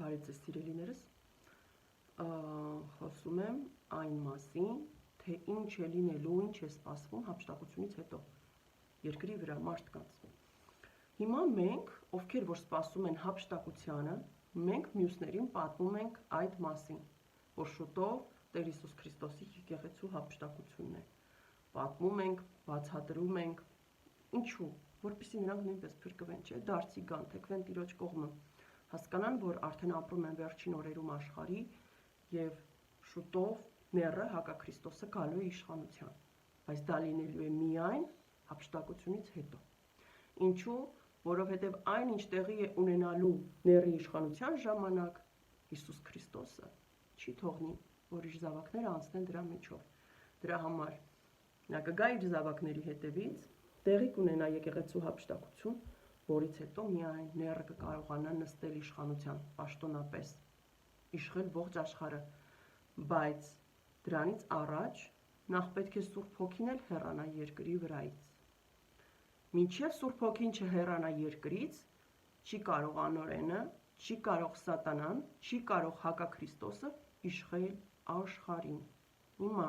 Բարի ձեզ սիրելիներս, խոսում եմ այն մասին, թե ինչ է լինելու, ինչ է սպասվում հափշտակությունից հետո երկրի վրա մարդկանց։ Հիմա մենք, ովքեր որ սպասում են հափշտակությանը, մենք մյուսներին պատմում ենք այդ մասին, որ շուտով Տեր Հիսուս Քրիստոսի եկեղեցու հափշտակությունն է։ Պատմում ենք, բացատրում ենք, ինչու, որպեսզի նրանք նույնպես փրկվեն, չէ, դարձի գան, թեքվեն Տիրոջ կողմը, հասկանան, որ արդեն ապրում են վերջին օրերում աշխարհի եւ շուտով Նեռը հակաքրիստոսը գալու է իշխանության, բայց դա լինելու է միայն հափշտակությունից հետո։ Ինչու, որովհետեւ այնինչ տեղի է ունենալու Նեռի իշխանության ժամանակ Հիսուս Քրիստոսը չի թողնի, որ իր զավակները անցնեն դրա միջով։ Դրա համար նա կգա իր զավակների հետևից, տեղի կունենա եկեղեցու հափշտակություն, որից հետո միայն Նեռը կկարողանա նստել իշխանության պաշտոնապես, իշխել ողջ աշխարհը, բայց դրանից առաջ նախ պետք է Սուրբ Հոգին էլ հեռանա երկրի վրայից։ Մինչև Սուրբ Հոգին չհեռանա երկրից, չի կարող անօրենը, չի կարող սատանան, չի կարող հակաքրիստոսը իշխել աշխարհին։ Հիմա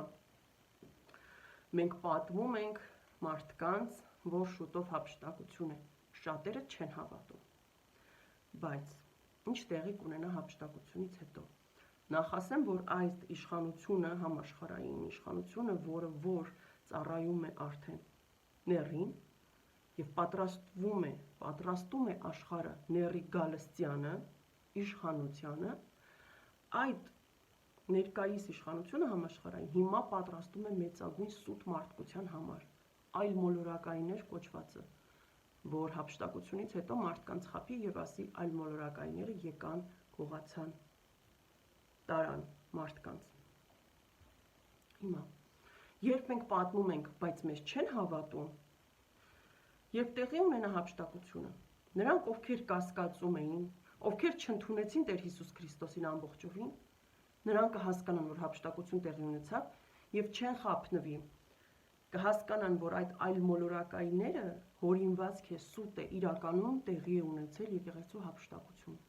մենք պատմում ենք մարդկանց, որ շուտով հափշտակություն է, շատերը չեն հավատում, բայց ինչ տեղի կունենա հափշտակությունից հետո։ Նախ ասեմ, որ այս իշխանությունը, համաշխարհային իշխանությունը, որը որ ծառայում է արդեն Նեռին եւ պատրաստում է աշխարհը Նեռի գալստյանը, իշխանությանը, այդ ներկայիս իշխանությունը համաշխարհային հիմա պատրաստում է մեծագույն սուտ մարդկության համար, այլ մոլորակայիններ կոչվածը, որ հափշտակությունից հետո մարդկանց խաբի եւ ասի այլ մոլորակայինները եկան, գողացան, տարան մարդկանց։ Հիմա, երբ մենք պատմում ենք, բայց մեզ չեն հավատում, երբ տեղի ունենա հափշտակությունը, նրանք ովքեր կասկածում էին, ովքեր չընդունեցին Տեր Հիսուս Քրիստոսին ամբողջովին, նրանք կհասկանան, որ հափշտակություն տեղի ունեցավ եւ չեն խաբնվի, կհասկանան, որ այդ այլ մոլորակայինները հորինվածք է, սուտ է, իրականում տեղի է ունեցել եկեղեցու հափշտակություն։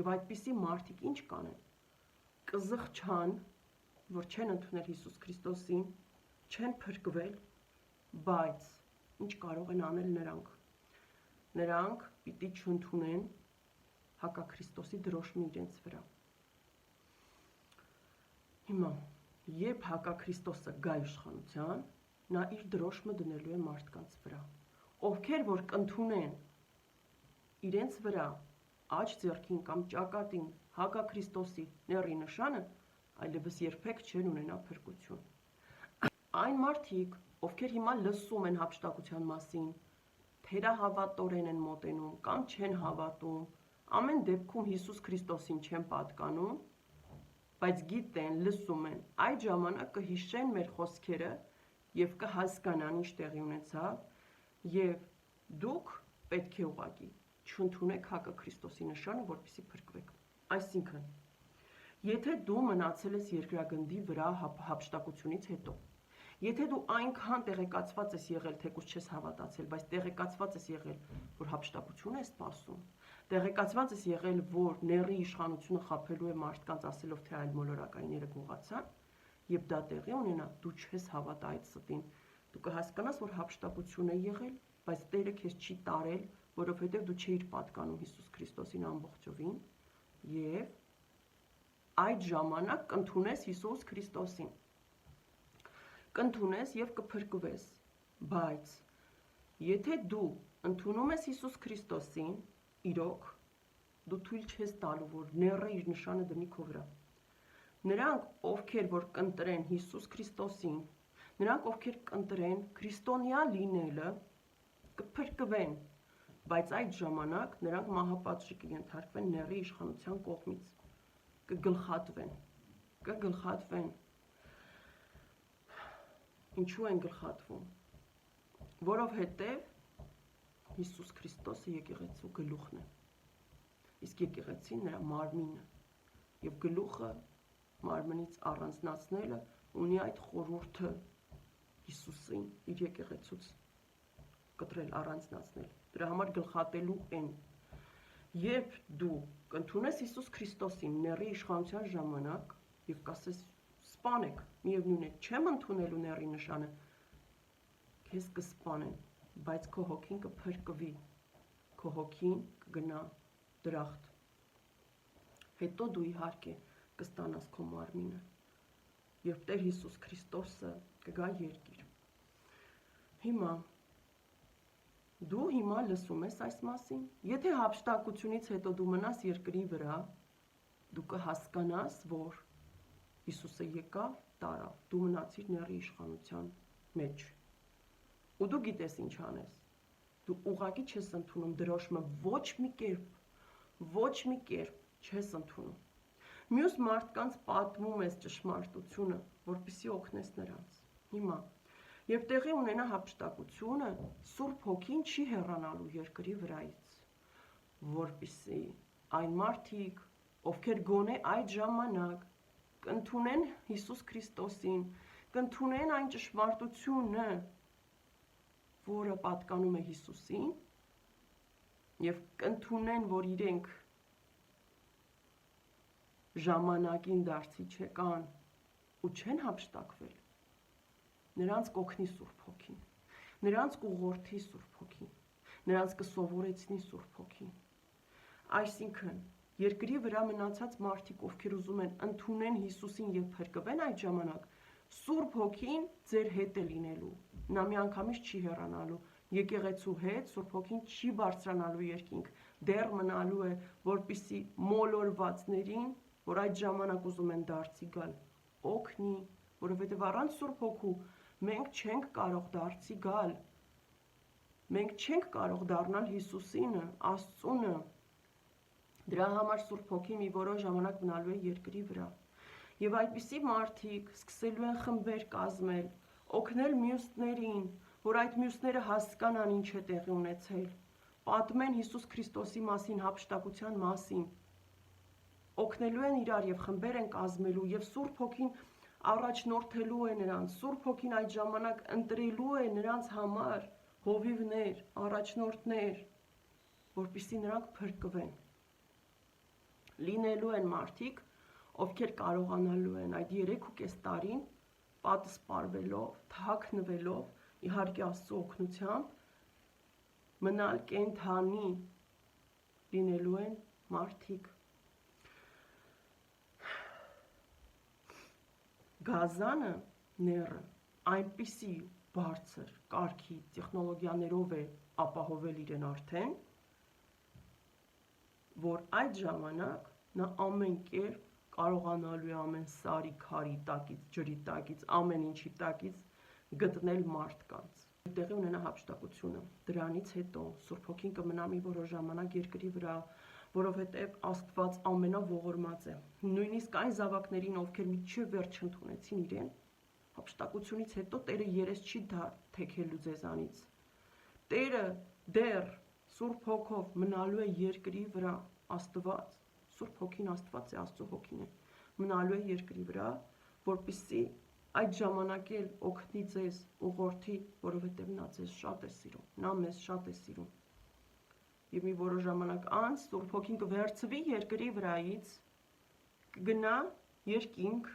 Եվ այդպիսի մարդիկ ինչ կանեն, կզղջան, որ չեն ընդունել Հիսուս Քրիստոսին, չեն փրկվել, բայց ինչ կարող են անել նրանք։ Նրանք պիտի չընդունեն հակաքրիստոսի դրոշմը իրենց վրա։ Հիմա, երբ հակաքրիստոսը գա իշխանության, նա իր դրոշմը դնելու է մարդկանց վրա, ովքեր որ կընդունեն իրենց վրա աջ ձեռքին կամ ճակատին հակաքրիստոսի Նեռի նշանը, այլևս երբեք չեն ունենա փրկություն։ Այն մարդիկ, ովքեր հիմա լսում են հափշտակության մասին, թերահավատորեն են մոտենում կամ չեն հավատում, ամեն դեպքում Հիսուս Քրիստոսին չեն պատկանում, բայց գիտեն, լսում են, այդ ժամանակ կհիշեն մեր խոսքերը եւ կհասկանան ինչ տեղի ունեցավ, եւ դուք պետք է ուղղակի չընդունեք հակաքրիստոսի նշանը, որպեսզի փրկվեք։ Այսինքն, եթե դու մնացել ես երկրագնդի վրա հափշտակությունից հետո, եթե դու այնքան տեղեկացված ես եղել, թեկուզ չես հավատացել, բայց տեղեկացված ես եղել, որ հափշտակություն է սպասում, տեղեկացված ես եղել, որ Նեռի իշխանությունը խաբելու է մարդկանց, ասելով թե այլ մոլորակայինները գողացան, եւ դա տեղի ունենա, դու չես հավատա այդ ստին, դու կհասկանաս, որ հափշտակություն է եղել, բայց Տերը քեզ չի տարել, որովհետեւ դու չէիր պատկանում Հիսուս Քրիստոսին ամբողջովին, եւ այդ ժամանակ կընդունես Հիսուս Քրիստոսին, կընդունես եւ կփրկվես, բայց եթե դու ընդունում ես Հիսուս Քրիստոսին, իրոք դու թույլ չես տալու, որ Նեռը իր նշանը դնի քո վրա։ Նրանք, ովքեր որ կընտրեն Հիսուս Քրիստոսին, նրանք, ովքեր կընտրեն քրիստոնյա լինելը, կփրկվեն, բայց այդ ժամանակ նրանք մահապատժի կենթարկվեն Նեռի իշխանության կողմից, կգլխատվեն։ Ինչու են գլխատվում, որովհետև Հիսուս Քրիստոսը եկեղեցու գլուխն է, իսկ եկեղեցին նրա մարմինը, եւ գլուխը մարմնից առանձնացնելը ունի այդ խորհուրդը Հիսուսին իր եկեղեցուց կտրել, առանձնացնել, դրա համար գլխատելու են, Երբ դու կընդունես Հիսուս Քրիստոսին ների իշխանության ժամանակ եւ կասես սպանեք, միևնույն է, չեմ ընդունելու ների նշանը, քեզ կսպանեն, բայց քո հոգին կփրկվի, քո հոգին կգնա դրախտ։ Հետո դու իհարկե կստանաս քո մարմինը, երբ Տեր Հիսուս Քրիստոսը կգա երկիր։ Դու հիմա լսում ես այս մասին, եթե հափշտակությունից հետո դու մնաս երկրի վրա, դու կհասկանաս, որ Հիսուսը եկավ, տարավ, դու մնացիր ների իշխանության մեջ։ Ու դու գիտես ինչ անես, դու ուղղակի չես ընդունում դրոշմը ոչ մի կերպ չես ընդունում։ Մյուս մարդկանց պատմում ես ճշմարտությունը, որպեսզի օգնես նրանց։ Հիմա, երբ տեղի ունենա հափշտակությունը, Սուրբ Հոգին չի հեռանալու երկրի վրայից, որպեսզի այն մարդիկ, ովքեր գոնե այդ ժամանակ կընդունեն Հիսուս Քրիստոսին, կընդունեն այն ճշմարտությունը, որը պատկանում է Հիսուսին, եւ կընդունեն, որ իրենք ժամանակին դարձի չեկան ու չեն հափշտակվել, նրանց կօգնի Սուրբ Հոգին, նրանց կուղղորդի Սուրբ Հոգին, նրանց կսովորեցնի Սուրբ Հոգին։ Այսինքն, երկրի վրա մնացած մարդիկ, ովքեր ուզում են ընդունեն Հիսուսին եւ փրկվեն այդ ժամանակ, Սուրբ Հոգին ձեր հետ է լինելու, նա միանգամից չի հեռանալու, եկեղեցու հետ Սուրբ Հոգին չի բարձրանալու երկինք, դեռ մնալու է, որպեսզի մոլորվածներին, որ այդ ժամանակ ուզում են դարձի գալ, օգնի, որովհետև առանց Սուրբ Հոգու մենք չենք կարող դարձի գալ, մենք չենք կարող դառնալ Հիսուսինը, Աստծունը։ Դրա համար Սուրբ Հոգին մի որոշ ժամանակ մնալու է երկրի վրա։ Եվ այդպիսի մարդիկ սկսելու են խմբեր կազմել, օգնել մյուսներին, որ այդ մյուսները հասկանան ինչ է տեղի ունեցել, պատմեն Հիսուս Քրիստոսի մասին, հափշտակության մասին, օգնելու են իրար եւ խմբեր են կազմելու եւ Սուրբ Հոգին առաջնորդելու է նրանց, Սուրբ Հոգին այդ ժամանակ ընտրելու է նրանց համար հովիվներ, առաջնորդներ, որպեսզի նրանք փրկվեն։ Լինելու են մարդիկ, ովքեր կարողանալու են այդ 3.5 տարին պատսպարվելով, թաքնվելով, իհարկե Աստծո օգնությամբ, մնալ կենդանի, լինելու են մարդիկ։ Գազանը, ները, այնպիսի բարձր կարգի տեխնոլոգիաներով է ապահովել իրեն արդեն, որ այդ ժամանակ նա ամեն կերպ կարողանալու է ամեն սարի, քարի տակից, ջրի տակից, ամեն ինչի տակից գտնել մարդկանց։ Տեղի ունենա հափշտակությունը, դրանից հետո Սուրբ Հոգին կմնա մի որոշ ժամանակ երկրի վրա, որովհետև Աստված ամենաողորմած է։ Նույնիսկ այն զավակներին, ովքեր միջև վերջ չընդունեցին իրեն, հափշտակությունից հետո Տերը երես չի թեքելու ձեզանից։ Տերը դեռ Սուրբ Հոգով մնալու է երկրի վրա, Աստված, Սուրբ Հոգին Աստված է, Աստծո Հոգին է, մնալու է երկրի վրա, որպեսզի այդ ժամանակ էլ օգնի ձեզ, ուղղորդի, որովհետև նա ձեզ շատ է սիրում, նա մեզ շատ է սիրում։ Եվ մի որոշ ժամանակ անց Սուրբ Հոգին կվերցվի երկրի վրայից, կգնա երկինք,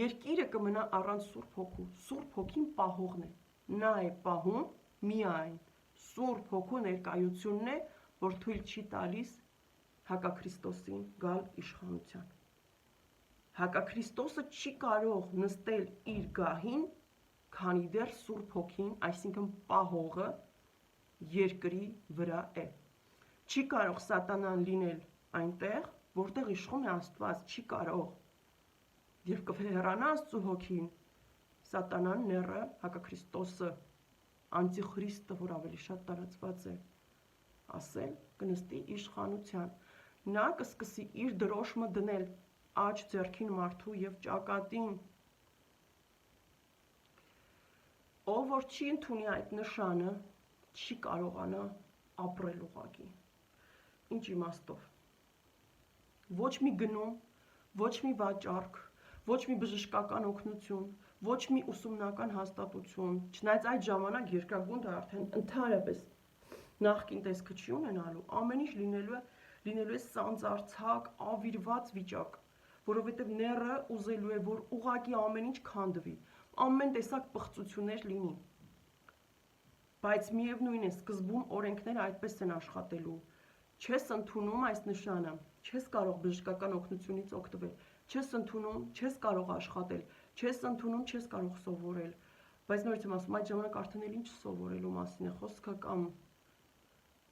երկիրը կմնա առանց Սուրբ Հոգու, Սուրբ Հոգին պահողն է, նա է պահում միայն Սուրբ Հոգու ներկայությունն է, որ թույլ չի տալիս հակաքրիստոսին գալ իշխանության։ Հակաքրիստոսը չի կարող նստել իր գահին, քանի դեռ Սուրբ Հոգին, այսինքն պահողը, երկրի վրա է։ Չի կարող սատանան լինել այնտեղ, որտեղ իշխում է Աստված, չի կարող։ Երբ կհեռանա Աստծո Հոգին, սատանան, ները, հակաքրիստոսը, անտիխրիստը, որ ավելի շատ տարածված է ասել, կնստի իշխանության։ Նա կսկսի իր դրոշմը դնել աջ ձեռքին մարդու եւ ճակատին։ Ով որ չի ընդունի այդ նշանը, չի կարողանա ապրել ուղղակի։ Ինչ իմաստով։ Ոչ մի գնում, ոչ մի վաճառք, ոչ մի բժշկական օգնություն, ոչ մի ուսումնական հաստատություն, չնայած այդ ժամանակ երկրագունդը արդեն ընդհանրապես նախկին տեսքը չի ունենալու, ամեն ինչ լինելու է լինելու է սանձարցակ, ավիրված վիճակ, որովհետև նեռը ուզելու է, որ ուղղակի ամեն ինչ քանդվի, ամեն տեսակ պղծություններ լինի։ Բայց միևնույն է, սկզբում օրենքները այդպես են աշխատելու։ Չես ընդունում այս նշանը, չես կարող բժշկական օգնությունից օգտվել, չես ընդունում, չես կարող աշխատել, չես ընդունում, չես կարող սովորել։ Բայց նորից եմ ասում, այդ ժամանակ արդեն էլ ինչ սովորելու մասին է խոսքը կամ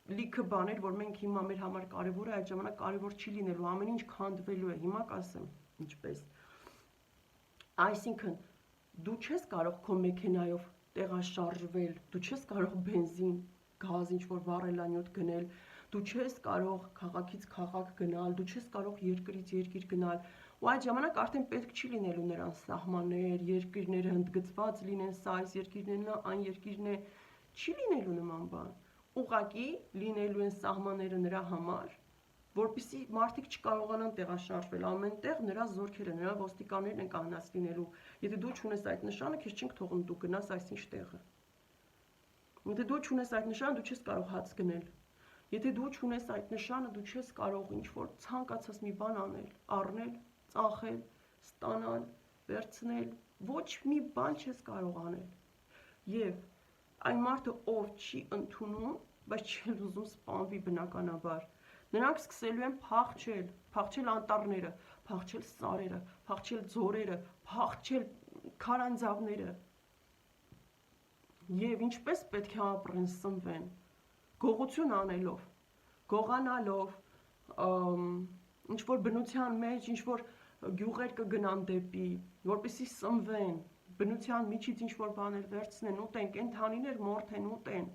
լիքը բաներ, որ մենք հիմա մեր համար կարևոր է, այդ ժամանակ կարևոր չի լինելու, ամեն ինչ քանդվելու է, հիմա կասեմ ինչպես։ Այսինքն, դու չես կարող քո մեքենայով տեղաշարժվել, դու չես կարող բենզին, գազ ինչ-որ վառելանյութ գնել, դու չես կարող քաղաքից քաղաք գնալ, դու չես կարող երկրից երկիր գնալ, ու այդ ժամանակ արդեն պետք չի լինելու նրան սահմաններ, երկիրները հնդգծված լինեն, սա այս երկիրն է, այն երկիրն է, չի լինելու նման բան։ Ուղղակի լինելու են սահմանները նրա համար, որպեսզի մարդիկ չկարողանան տեղաշարժվել, ամենտեղ նրա զորքերը, նրա ոստիկաններն են կանգնած լինելու։ Եթե դու չունես այդ նշանը, քեզ չենք թողնում դու գնաս այսինչ տեղը։ Եթե դու չունես այդ նշանը, դու չես կարող հաց գնել։ Եթե դու չունես այդ նշանը, դու չես կարող ինչ-որ ցանկացած մի բան անել, առնել, ծախել, ստանալ, վերցնել, ոչ մի բան չես կարող անել։ Եվ այն մարդը, ով չի ընդունում, բայց չի ուզում սպանվի բնականաբար, նրանք սկսելու են փախչել անտառները, փախչել սարերը, փախչել ձորերը, փախչել քարանձավները։ Եվ ինչպես պետք է ապրեն, սնվեն, գողություն անելով, գողանալով, ինչ-որ բնության մեջ, ինչ-որ գյուղեր կգնան դեպի, որպեսզի սնվեն, բնության միջից ինչ-որ բաներ վերցնեն, ուտեն, կենդանիներ մորթեն, ուտեն։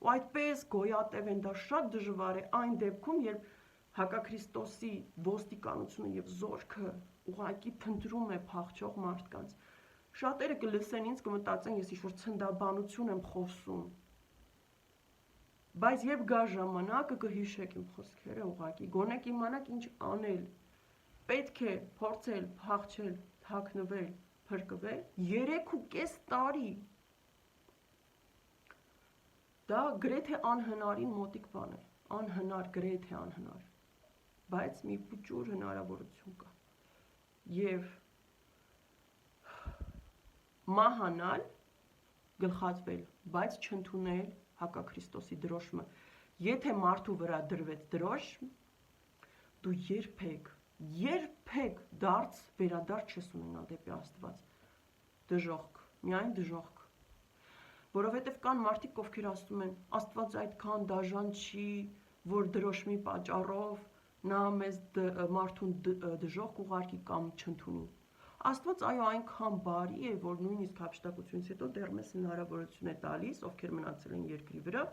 Ու այդպես գոյատևեն, դա շատ դժվար է այն դեպքում, երբ հակաքրիստոսի ոստիկանությունը եւ զորքը ուղղակի փնտրում է փախչող մարդկանց։ Շատերը կլսեն ինձ, կմտածեն, ես ինչ-որ ցնդաբանություն եմ խոսում։ Բայց երբ գա ժամանակը, կհիշեք իմ խոսքերը ուղղակի, գոնե կիմանաք ինչ անել։ Պետք է փորձել, փախչել, թաքնվել, փրկվել 3.5 տարի։ Դա գրեթե անհնարին մոտիկ բան է, անհնար, գրեթե անհնար, բայց մի փոքր հնարավորություն կա։ Եվ մահանալ, գլխատվել, բայց չընդունել հակաքրիստոսի դրոշմը։ Եթե մարդու վրա դրվեց դրոշմ, դու երբեք վերադարձ չես ունենա դեպի Աստված։ Դժոխք, միայն դժոխք։ Որովհետև կան մարդիկ, ովքեր ասում են, Աստված այդքան դաժան չի, որ դրոշմի պատճառով նա մեզ մարդուն դժոխք ուղարկի կամ չընդունի։ Աստված այո այնքան բարի է, որ նույնիսկ հափշտակությունից հետո դեռ մեզ հնարավորություն է տալիս, ովքեր մնացել են երկրի վրա,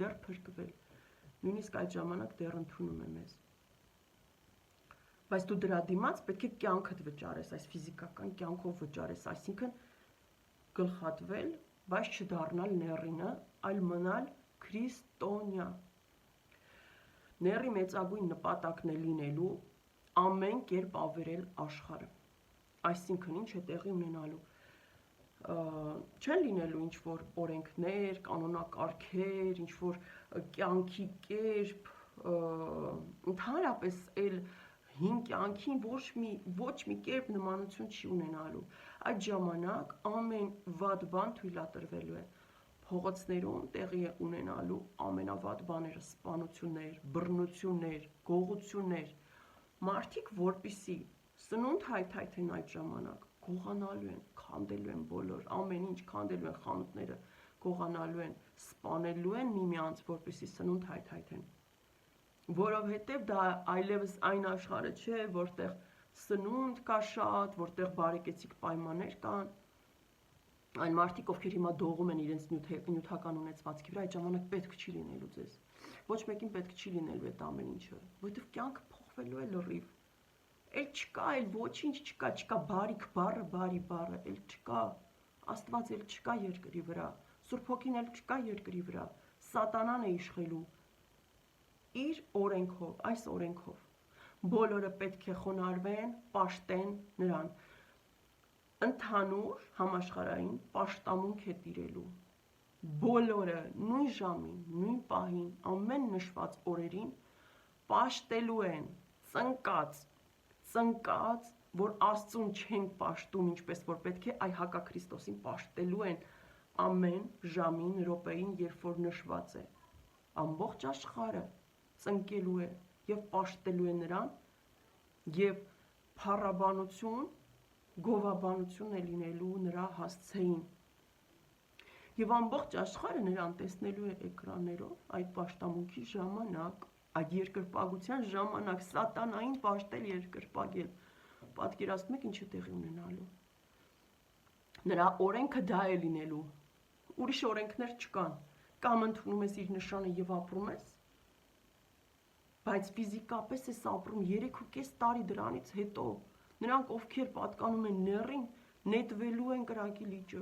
դեռ փրկվել։ Նույնիսկ այդ ժամանակ դեռ ընդունում է մեզ։ Բայց դու դրա դիմաց պետք է կյանքդ վճարես, այս ֆիզիկական կյանքով վճարես, այսինքն գլխատվել, բայց չդառնալ նեռինը, այլ մնալ քրիստոնյա։ Նեռի մեծագույն նպատակն է լինելու ամեն կերպ ավերել աշխարհը։ Այսինքն ինչ է տեղի ունենալու։ Չեն լինելու ինչ-որ օրենքներ, կանոնակարգեր, ինչ-որ կյանքի կերպ, ընդհանրապես էլ հին կյանքին ոչ մի կերպ նմանություն չի ունենալու։ Այդ ժամանակ ամեն վատ բան թույլատրվելու է։ Փողոցներում տեղի է ունենալու ամենավատ բաները, սպանություններ, բռնություններ, գողություններ։ Մարդիկ, որպիսի սնունդ հայթայթեն այդ ժամանակ, գողանալու են, քանդելու են բոլոր, ամեն ինչ քանդելու են խանութները, գողանալու են, սպանելու են միմյանց, որպիսի սնունդ հայթայթեն։ Որովհետև դա այլևս այն աշխարհը չէ, որտեղ սնունդ կա շատ, որտեղ բարեկեցիկ պայմաններ կան։ Այն մարդիկ, ովքեր հիմա դողում են իրենց նյութական ունեցվածքի վրա, այդ ժամանակ պետք չի լինելու ձեզ։ Ոչ մեկին պետք չի լինելու այդ ամեն ինչը, որովհետև կյանքը փոխվելու է լրիվ։ Էլ չկա, էլ ոչինչ չկա, չկա բարիք բառը, բարի բառը, էլ չկա։ Աստված էլ չկա երկրի վրա, Սուրբ Հոգին էլ չկա երկրի վրա։ Սատանան է իշխելու իր օրենքով, այս օրենքով։ Բոլորը պետք է խոնարհվեն, պաշտեն նրան։ Ընդհանուր համաշխարհային պաշտամունք է տիրելու։ Բոլորը նույն ժամին, նույն պահին, ամեն նշված օրերին պաշտելու են, ծնկած, որ Աստծուն չենք պաշտում, ինչպես որ պետք է, այ հակաքրիստոսին պաշտելու են ամեն ժամին, րոպեին, երբ որ նշված է։ Ամբողջ աշխարհը ծնկելու է եւ պաշտելու է նրան, եւ փառաբանություն, գովաբանություն է լինելու նրա հասցեին։ Եվ ամբողջ աշխարհը նրան տեսնելու է էկրաններով այդ պաշտամունքի ժամանակ, այդ երկրպագության ժամանակ, սատանային պաշտել, երկրպագել։ Պատկերացնում եք ինչ է տեղի ունենալու։ Նրա օրենքը դա է լինելու։ Ուրիշ օրենքներ չկան։ Կամ ընդունում ես իր նշանը եւ ապրում ես, բայց ֆիզիկապես ես ապրում 3.5 տարի դրանից հետո։ Նրանք, ովքեր պատկանում են ներին, նետվելու են կրակի լիճը։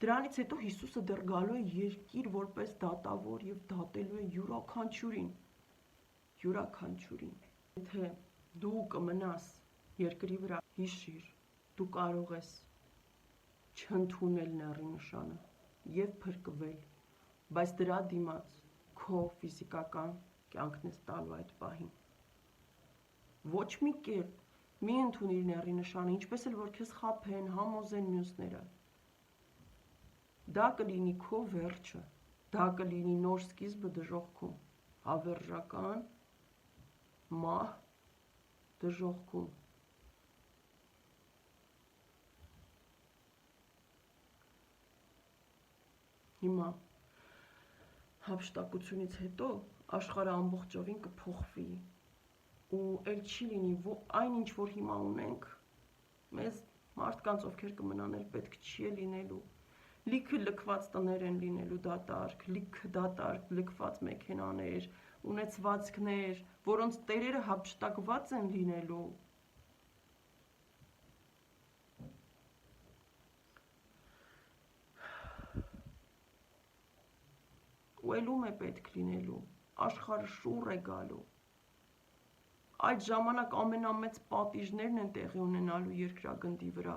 Դրանից հետո Հիսուսը դեռ գալու է երկիր որպես դատավոր եւ դատելու է յուրաքանչյուրին։ Եթե դու կմնաս երկրի վրա, հիշիր, դու կարող ես չընդունել նեռի նշանը եւ փրկվել, բայց դրա դիմաց քո ֆիզիկական կյանքն ես տալու այդ պահին։ Ոչ մի կերպ մի ընդունիր նեռի նշանը, ինչպես էլ որ քեզ խաբեն, համոզեն մյուսները։ Դա կլինի քո վերջը, դա կլինի նոր սկիզբը դժոխքում, հավերժական մահ դժոխքում։ Հիմա հափշտակությունից հետո աշխարհը ամբողջովին կփոխվի ու էլ չի լինի այն ինչ որ հիմա ունենք, մեզ մարդկանց ովքեր կմնան էլ պետք չի լինելու։ Լիքը լքված տներ են լինելու դատարկ, լիքը դատարկ լքված մեքենաներ, ունեցվածքներ, որոնց տերերը հափշտակված են լինելու։ Ու ելում է պետք լինելու, աշխարհը շուռ է գալու։ Այդ ժամանակ ամենամեծ պատիժներն են տեղի ունենալու երկրագնդի վրա։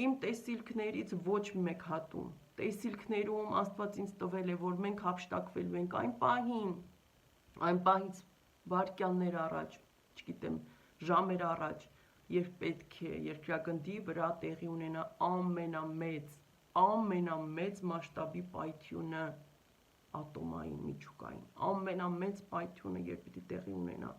Իմ տեսիլքներից ոչ մեկ հատում, տեսիլքներում Աստված ինձ տվել է, որ մենք հափշտակվելու ենք այն պահից վայրկյաններ առաջ, չգիտեմ, ժամեր առաջ, երբ պետք է երկրագնդի վրա տեղի ունենա ամենամեծ մասշտաբի պայթյունը ատոմային միջուկային, ամենամեծ պայթյունը երբ պիտի տեղի ունենա։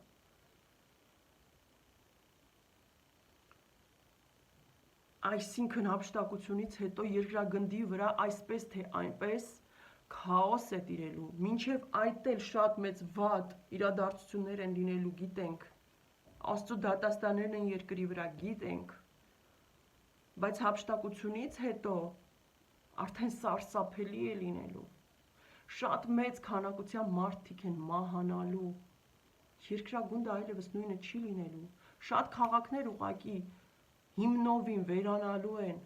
Այսինքն հափշտակությունից հետո երկրագնդի վրա այսպես թե այնպես քաոս է տիրելու, մինչև այդ էլ շատ մեծ վատ իրադարձություններ են լինելու, գիտենք, Աստծո դատաստաններն են երկրի վրա, գիտենք, բայց հափշտակությունից հետո արդեն սարսափելի է լինելու, շատ մեծ քանակությամբ մարդիկ են մահանալու, երկրագունդը այլևս նույնը չի լինելու, շատ քաղաքներ ուղղակի հիմնովին վերանալու են,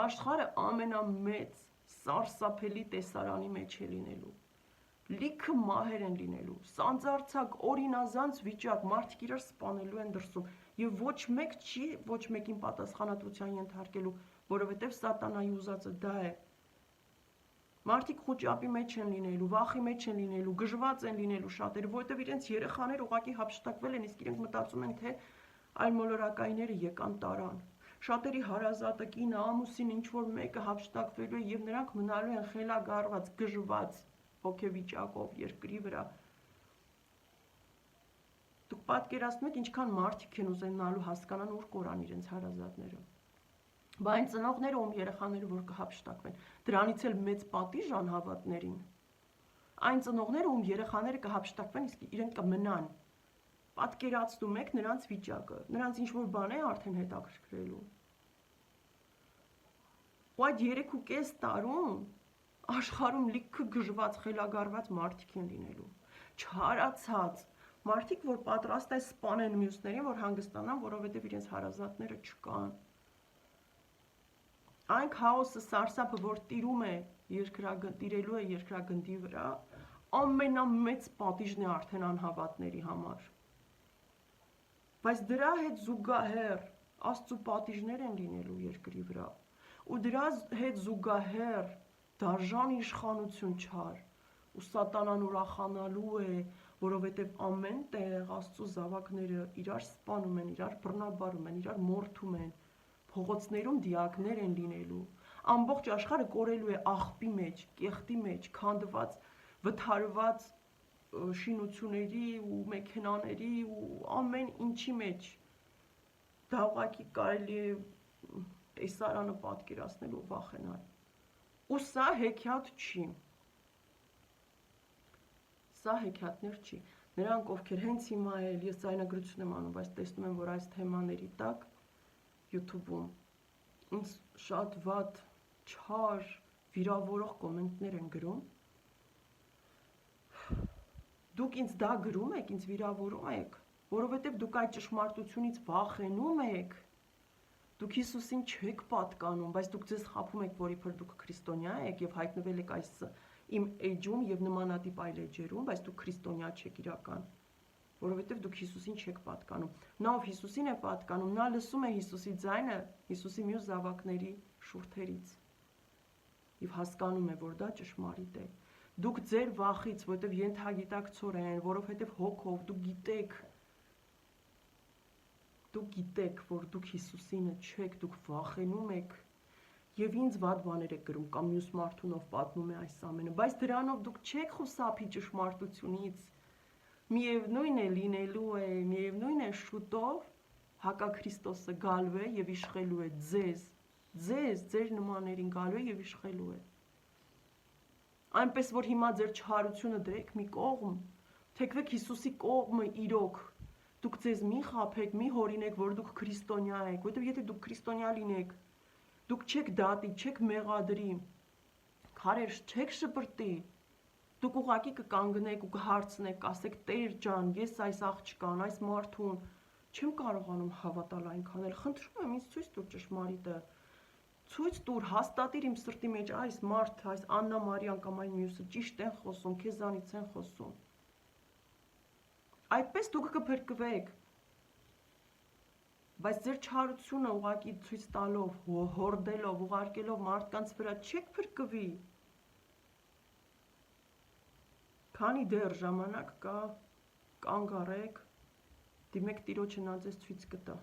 աշխարհը ամենամեծ սարսափելի տեսարանի մեջ է լինելու, լիքը մահեր են լինելու, սանձարձակ օրինազանց վիճակ, մարդիկ իրար սպանելու են դրսում եւ ոչ մեկ չի ոչ մեկին պատասխանատվության ենթարկելու, որովհետեւ սատանայի ուզածը դա է։ Մարդիկ խոճապի մեջ են լինելու, վախի մեջ են լինելու, գժված են լինելու շատերը, որովհետեւ իրենց երեխաները ուղղակի հափշտակվել են, իսկ իրենք մտածում են, թե այլ մոլորակայինները եկան տարան։ Շատերի հարազատը, կինը, ամուսին ինչ-որ մեկը հափշտակվելու է եւ նրանք մնալու են խելագարված, գժված հոգեվիճակով երկրի վրա։ Դուք պատկերացնում եք ինչքան մարդիկ են ուզենալու հասկանան ուր կորան իրենց հարազատները։ Բա այն ծնողները, ում երեխաները որ կհափշտակվեն, դրանից էլ մեծ պատիժ անհավատներին։ Այն ծնողները, ում երեխաները կհափշտակվեն, իսկ իրենք կմնան։ Պատկերացնում եք նրանց վիճակը, նրանց ինչ-որ բան է արդեն հետաքրքրելու։ Ու այդ 3.5 տարում աշխարհում լիքը գժված, խելագարված մարդիկ են լինելու, չհարացած, մարդիկ, որ պատրաստ են սպանեն մյուսներին, որ հանգստանան, որովհետև իրենց հարազատները չկան։ Այն քաոսը, սարսափը, որ տիրում է տիրելու է երկրագնդի վրա, ամենամեծ պատիժն է արդեն անհավատների համար։ Բայց դրա հետ զուգահեռ Աստծո պատիժներ են լինելու երկրի վրա, ու դրա հետ զուգահեռ դաժան իշխանություն չար, ու սատանան ուրախանալու է, որովհետև ամեն տեղ Աստծո զավակները իրար սպանում են, իրար բռնաբարում են, իրար մորթում են, փողոցներում դիակներ են լինելու, ամբողջ աշխարհը կորելու է աղբի մեջ, կեղտի մեջ, քանդված, վթարված շինությունների ու մեքենաների ու ամեն ինչի մեջ։ Դա ուղղակի կարելի է տեսարանը պատկերացնել ու վախենալ։ Ու սա հեքիաթ չի։ Սա հեքիաթներ չի։ Նրանք, ովքեր հենց հիմա էլ ես ձայնագրություն եմ անում, բայց տեսնում եմ, որ այս թեմաների տակ YouTube-ում ինձ շատ վատ, չար, վիրավորող կոմենտներ են գրում։ Դուք ինձ դա գրում եք, ինձ վիրավորում եք, որովհետև դուք այդ ճշմարտությունից վախենում եք։ Դուք Հիսուսին չեք պատկանում, բայց դուք ձեզ խաբում եք, որ իբր դուք քրիստոնյա եք եւ հայտնվել եք այս իմ էջում եւ նմանատիպ այլ էջերում, բայց դուք քրիստոնյա չեք իրական, որովհետև դուք Հիսուսին չեք պատկանում։ Նա ով Հիսուսին է պատկանում, նա լսում է Հիսուսի ձայնը, Հիսուսի մյուս զավակների շուրթերից եւ հասկանում է, որ դա ճշմարիտ է։ Դուք ձեր վախից, որովհետև ենթագիտակցորեն, որովհետև հոգով դուք գիտեք, որ դուք Հիսուսինը չեք, դուք վախենում եք եւ ինձ վատ բաներ եք գրում կամ մյուս մարդուն ով պատմում է այս ամենը, բայց դրանով դուք չեք խուսափի ճշմարտությունից։ Միևնույն է լինելու է, միևնույն է շուտով հակաքրիստոսը գալու է եւ իշխելու է ձեր նմաններին գալու է եւ իշխելու է։ Այնպես որ հիմա ձեր չարությունը դրեք մի կողմ, թեքվեք Հիսուսի կողմը իրոք։ Դուք ձեզ մի խաբեք, մի հորինեք, որ դուք քրիստոնյա եք, որովհետեւ եթե դուք քրիստոնյա լինեք, դուք չեք դատի, չեք մեղադրի, քարեր չեք շպրտի, դուք ուղղակի կկանգնեք ու կհարցնեք, կասեք Տեր ջան, ես այս աղջկան, այս մարդուն չեմ կարողանում հավատալ այնքան էլ, խնդրում եմ ինձ ցույց տուր ճշմարիտը, ցույց տուր, հաստատիր իմ սրտի մեջ այս մարդը, այս Աննա Մարիան կամ այն մյուսը ճիշտ են խոսում, քեզանից են խոսում։ Այդպես դուք կփրկվեք։ Բայց ձեր չարությունը ուղղակի ցույց տալով, հորդելով, ուղարկելով մարդկանց վրա չեք փրկվի։ Քանի դեռ ժամանակ կա, կանգ առեք, դիմեք Տիրոջը, նա ձեզ ցույց կտա։